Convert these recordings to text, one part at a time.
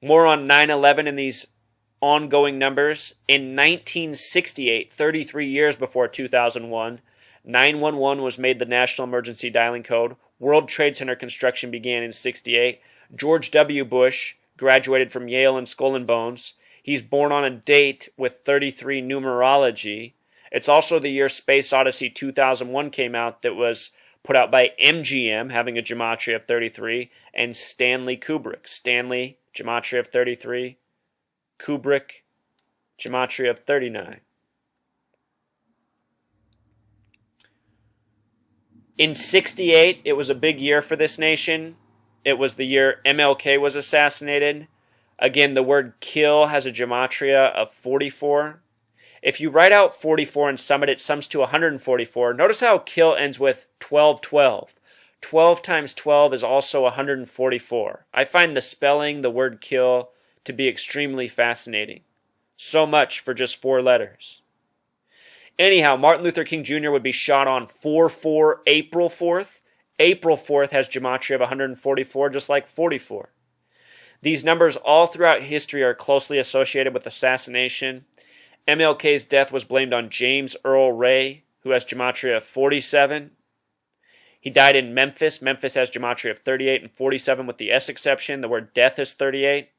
More on 9/11 in these ongoing numbers. In 1968, 33 years before 2001, 911 was made the national emergency dialing code. World Trade Center construction began in 68. George W. Bush graduated from Yale and Skull and Bones. He's born on a date with 33 numerology. It's also the year Space Odyssey 2001 came out, that was put out by MGM, having a gematria of 33, and Stanley Kubrick. Stanley, gematria of 33. Kubrick, gematria of 39. In 68, it was a big year for this nation. It was the year MLK was assassinated. Again, the word kill has a gematria of 44. If you write out 44 and sum it, it sums to 144. Notice how kill ends with 1212. 12 times 12 is also 144. I find the spelling, the word kill, to be extremely fascinating. So much for just 4 letters. Anyhow, Martin Luther King Jr. would be shot on 4/4 April 4th. April 4th has gematria of 144, just like 44. These numbers all throughout history are closely associated with assassination. MLK's death was blamed on James Earl Ray, who has gematria of 47. He died in Memphis. Memphis has gematria of 38 and 47 with the S exception. The word death is 38.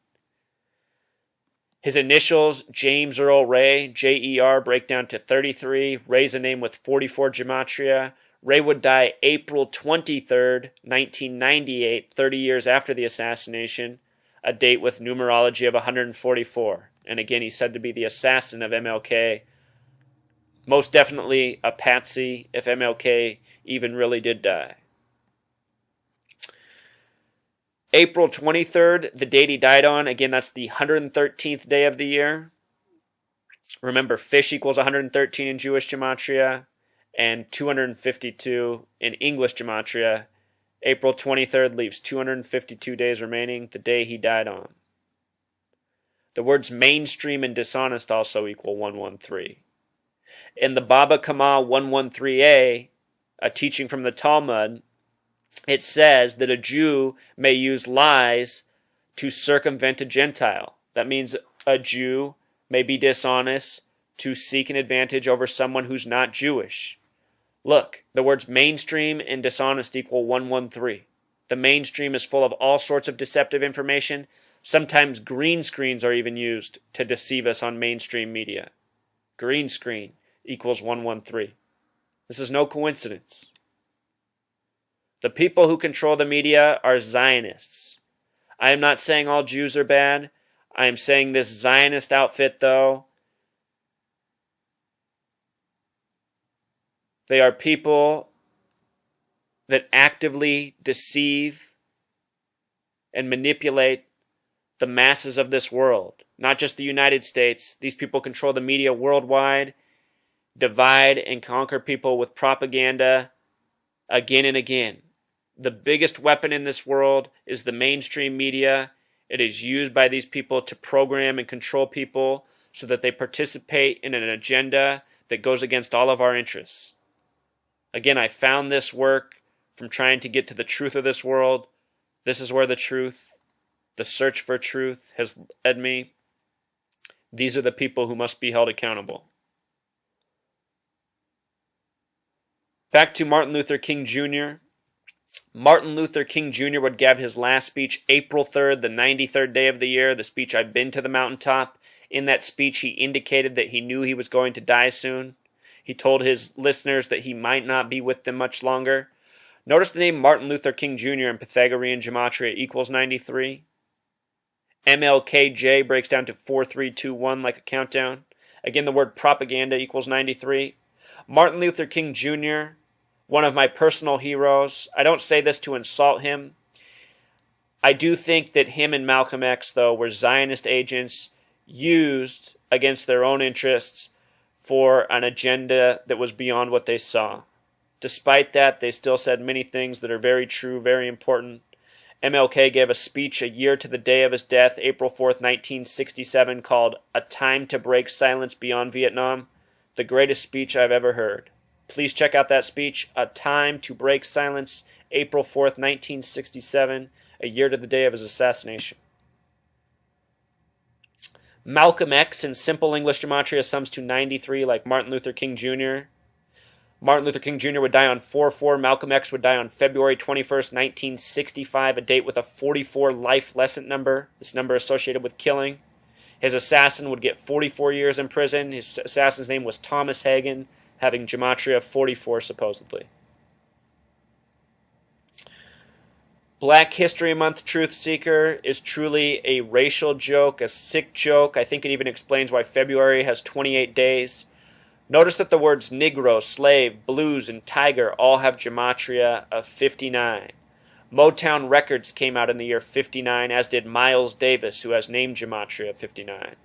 His initials, James Earl Ray, J-E-R, break down to 33. Ray's a name with 44 gematria. Ray would die April 23rd, 1998, 30 years after the assassination, a date with numerology of 144. And again, he's said to be the assassin of MLK. Most definitely a patsy if MLK even really did die. April 23rd, the date he died on, again, that's the 113th day of the year. Remember, fish equals 113 in Jewish gematria and 252 in English gematria. April 23rd leaves 252 days remaining, the day he died on. The words mainstream and dishonest also equal 113. In the Baba Kama 113a, a teaching from the Talmud, it says that a Jew may use lies to circumvent a Gentile. That means a Jew may be dishonest to seek an advantage over someone who's not Jewish. Look, the words mainstream and dishonest equal 113. The mainstream is full of all sorts of deceptive information. Sometimes green screens are even used to deceive us on mainstream media. Green screen equals 113. This is no coincidence. The people who control the media are Zionists. I am not saying all Jews are bad. I am saying this Zionist outfit, though, they are people that actively deceive and manipulate the masses of this world. Not just the United States. These people control the media worldwide, divide and conquer people with propaganda again and again. The biggest weapon in this world is the mainstream media. It is used by these people to program and control people so that they participate in an agenda that goes against all of our interests. Again, I found this work from trying to get to the truth of this world. This is where the search for truth has led me. These are the people who must be held accountable. Back to Martin Luther King Jr. Martin Luther King Jr. would give his last speech April 3rd, the 93rd day of the year, the speech I've been to the mountaintop. In that speech, he indicated that he knew he was going to die soon. He told his listeners that he might not be with them much longer. Notice the name Martin Luther King Jr. in Pythagorean gematria equals 93. MLKJ breaks down to 4321 like a countdown. Again, the word propaganda equals 93. Martin Luther King Jr., one of my personal heroes. I don't say this to insult him. I do think that him and Malcolm X, though, were Zionist agents used against their own interests for an agenda that was beyond what they saw. Despite that, they still said many things that are very true, very important. MLK gave a speech a year to the day of his death, April 4th, 1967, called A Time to Break Silence Beyond Vietnam. The greatest speech I've ever heard. Please check out that speech, A Time to Break Silence, April 4th, 1967, a year to the day of his assassination. Malcolm X in simple English gematria sums to 93, like Martin Luther King Jr. Martin Luther King Jr. would die on 4/4. Malcolm X would die on February 21st, 1965, a date with a 44 life lesson number, this number associated with killing. His assassin would get 44 years in prison. His assassin's name was Thomas Hagen, having gematria 44 supposedly. Black History Month Truth Seeker is truly a racial joke, a sick joke. I think it even explains why February has 28 days. Notice that the words Negro, slave, blues, and tiger all have gematria of 59. Motown Records came out in the year 59, as did Miles Davis, who has name gematria of 59.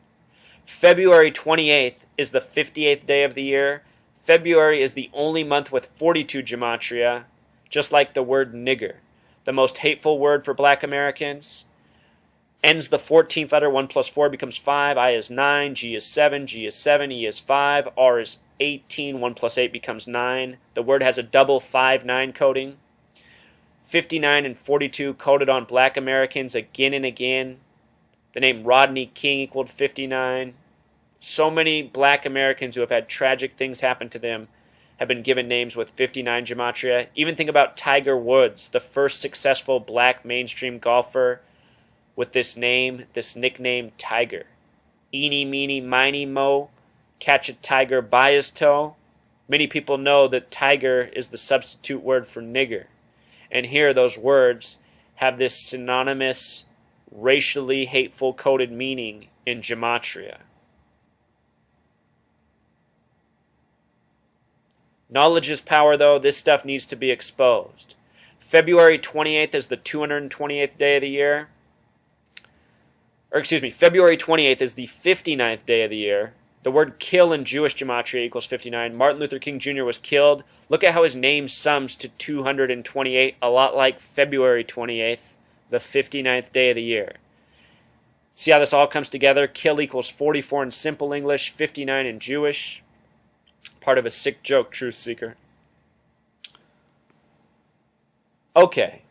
February 28th is the 58th day of the year. February is the only month with 42 gematria, just like the word nigger, the most hateful word for black Americans. Ends the 14th letter, 1 plus 4 becomes 5, I is 9, G is 7, G is 7, E is 5, R is 18, 1 plus 8 becomes 9. The word has a double 5-9 coding. 59 and 42 coded on black Americans again and again. The name Rodney King equaled 59. So many black Americans who have had tragic things happen to them have been given names with 59 gematria. Even think about Tiger Woods, the first successful black mainstream golfer with this name, this nickname, Tiger. Eeny, meeny, miny, mo, catch a tiger by his toe. Many people know that tiger is the substitute word for nigger. And here those words have this synonymous, racially hateful coded meaning in gematria. Knowledge is power, though. This stuff needs to be exposed. February 28th is the 228th day of the year. February 28th is the 59th day of the year. The word kill in Jewish gematria equals 59. Martin Luther King Jr. was killed. Look at how his name sums to 228, a lot like February 28th, the 59th day of the year. See how this all comes together? Kill equals 44 in simple English, 59 in Jewish. Part of a sick joke, truth seeker. Okay.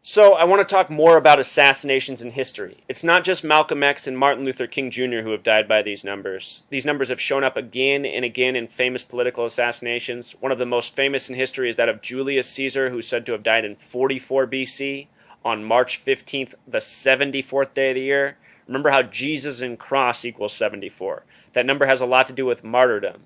So I want to talk more about assassinations in history. It's not just Malcolm X and Martin Luther King Jr. who have died by these numbers. These numbers have shown up again and again in famous political assassinations. One of the most famous in history is that of Julius Caesar, who's said to have died in 44 BC on March 15th, the 74th day of the year. Remember how Jesus and cross equals 74. That number has a lot to do with martyrdom.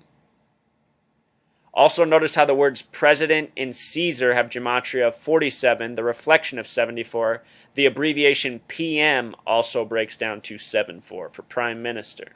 Also notice how the words president and Caesar have gematria of 47, the reflection of 74. The abbreviation PM also breaks down to 74 for prime minister.